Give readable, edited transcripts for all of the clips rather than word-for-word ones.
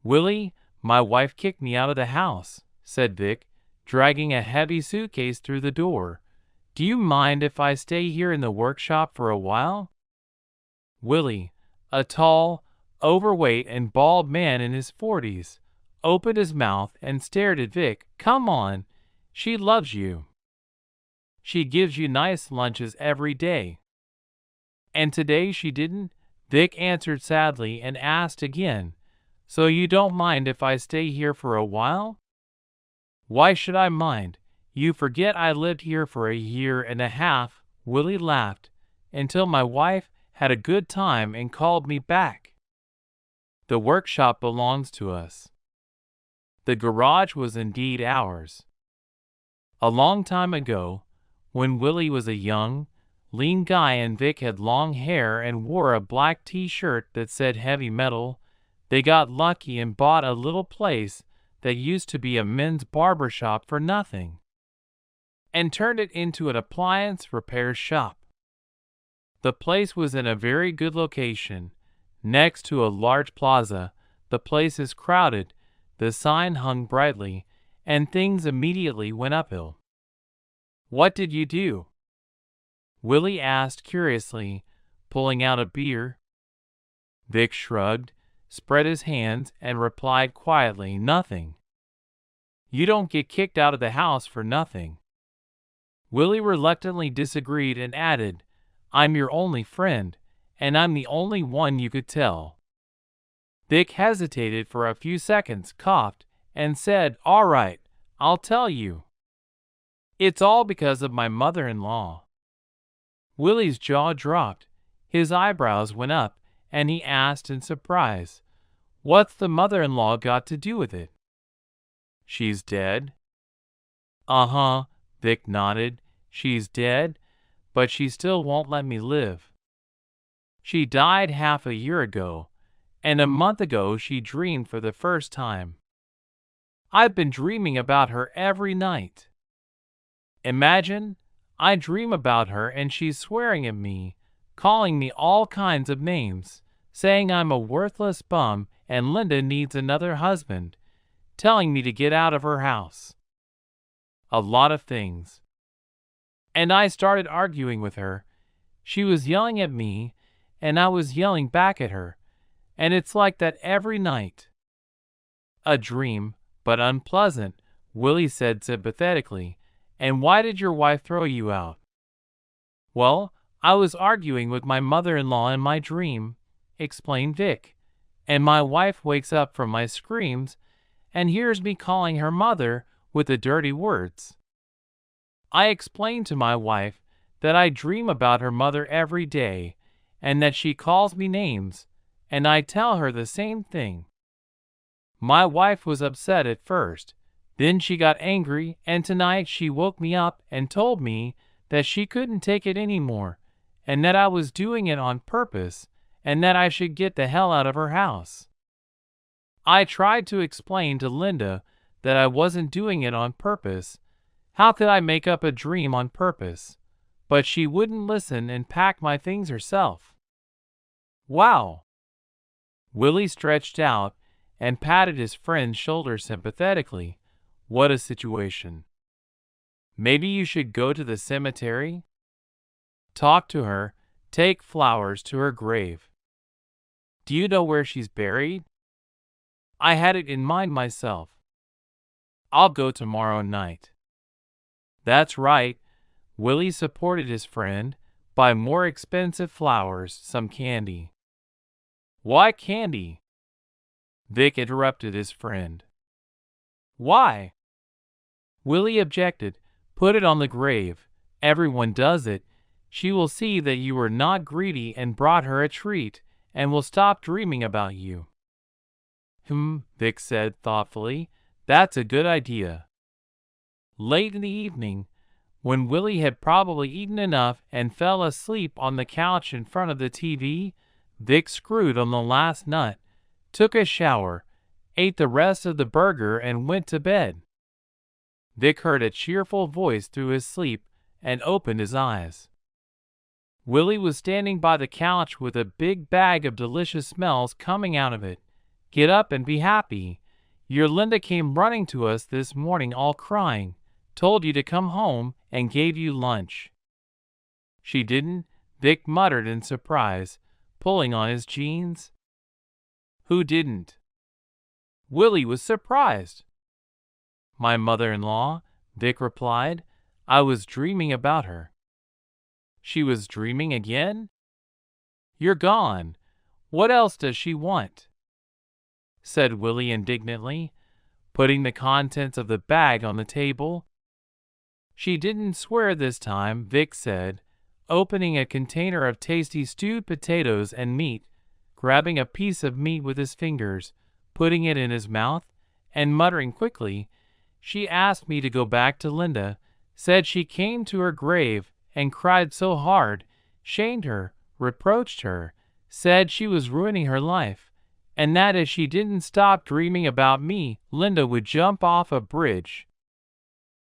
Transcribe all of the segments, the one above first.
"Willie, my wife kicked me out of the house," said Vic, dragging a heavy suitcase through the door. "Do you mind if I stay here in the workshop for a while?" Willie, a tall, overweight and bald man in his 40s, opened his mouth and stared at Vic. "Come on, she loves you. She gives you nice lunches every day." "And today she didn't?" Vic answered sadly and asked again, "So you don't mind if I stay here for a while?" "Why should I mind? You forget I lived here for a year and a half," Willie laughed, "until my wife had a good time and called me back. The workshop belongs to us." The garage was indeed ours. A long time ago, when Willie was a young, lean guy and Vic had long hair and wore a black t-shirt that said heavy metal, they got lucky and bought a little place that used to be a men's barber shop for nothing, and turned it into an appliance repair shop. The place was in a very good location, next to a large plaza. The place is crowded, the sign hung brightly, and things immediately went uphill. "What did you do?" Willie asked curiously, pulling out a beer. Vic shrugged, spread his hands, and replied quietly, "Nothing. You don't get kicked out of the house for nothing." Willie reluctantly disagreed and added, "I'm your only friend, and I'm the only one you could tell." Vic hesitated for a few seconds, coughed, and said, "All right, I'll tell you. It's all because of my mother-in-law." Willie's jaw dropped, his eyebrows went up, and he asked in surprise, "What's the mother-in-law got to do with it?" "She's dead." "Uh-huh," Vic nodded. "She's dead, but she still won't let me live. She died half a year ago, and a month ago she dreamed for the first time. I've been dreaming about her every night. Imagine, I dream about her and she's swearing at me, calling me all kinds of names, saying I'm a worthless bum and Linda needs another husband, telling me to get out of her house. A lot of things. And I started arguing with her. She was yelling at me, and I was yelling back at her, and it's like that every night." "A dream, but unpleasant," Willie said sympathetically. "And why did your wife throw you out?" "Well, I was arguing with my mother-in-law in my dream," explained Vic, "and my wife wakes up from my screams and hears me calling her mother with the dirty words. I explained to my wife that I dream about her mother every day and that she calls me names, and I tell her the same thing. My wife was upset at first, then she got angry, and tonight she woke me up and told me that she couldn't take it anymore, and that I was doing it on purpose, and that I should get the hell out of her house. I tried to explain to Linda that I wasn't doing it on purpose. How could I make up a dream on purpose? But she wouldn't listen and packed my things herself." "Wow." Willie stretched out and patted his friend's shoulder sympathetically. "What a situation. Maybe you should go to the cemetery? Talk to her, take flowers to her grave. Do you know where she's buried? I had it in mind myself. I'll go tomorrow night." "That's right." Willie supported his friend. "Buy more expensive flowers, some candy." "Why candy?" Vic interrupted his friend. "Why?" Willie objected. "Put it on the grave. Everyone does it. She will see that you were not greedy and brought her a treat, and will stop dreaming about you." Vic said thoughtfully. "That's a good idea." Late in the evening, when Willie had probably eaten enough and fell asleep on the couch in front of the TV, Vic screwed on the last nut, took a shower, ate the rest of the burger, and went to bed. Vic heard a cheerful voice through his sleep and opened his eyes. Willie was standing by the couch with a big bag of delicious smells coming out of it. Get up and be happy. Your Linda came running to us this morning all crying, told you to come home, and gave you lunch." "She didn't," Vic muttered in surprise, pulling on his jeans. "Who didn't?" Willie was surprised. "My mother-in-law," Vic replied. "I was dreaming about her." "She was dreaming again?" "You're gone. What else does she want?" said Willie indignantly, putting the contents of the bag on the table. "She didn't swear this time," Vic said, opening a container of tasty stewed potatoes and meat, grabbing a piece of meat with his fingers, putting it in his mouth, and muttering quickly. "She asked me to go back to Linda, said she came to her grave and cried so hard, shamed her, reproached her, said she was ruining her life, and that if she didn't stop dreaming about me, Linda would jump off a bridge.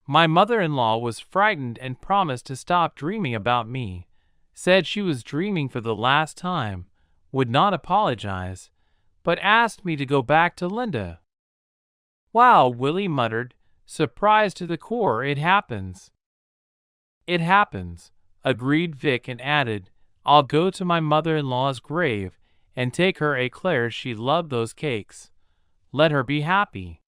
My mother-in-law was frightened and promised to stop dreaming about me, said she was dreaming for the last time, would not apologize, but asked me to go back to Linda." "Wow," Willie muttered, surprised to the core. "It happens." "It happens," agreed Vic and added, "I'll go to my mother-in-law's grave and take her eclairs. She loved those cakes. Let her be happy."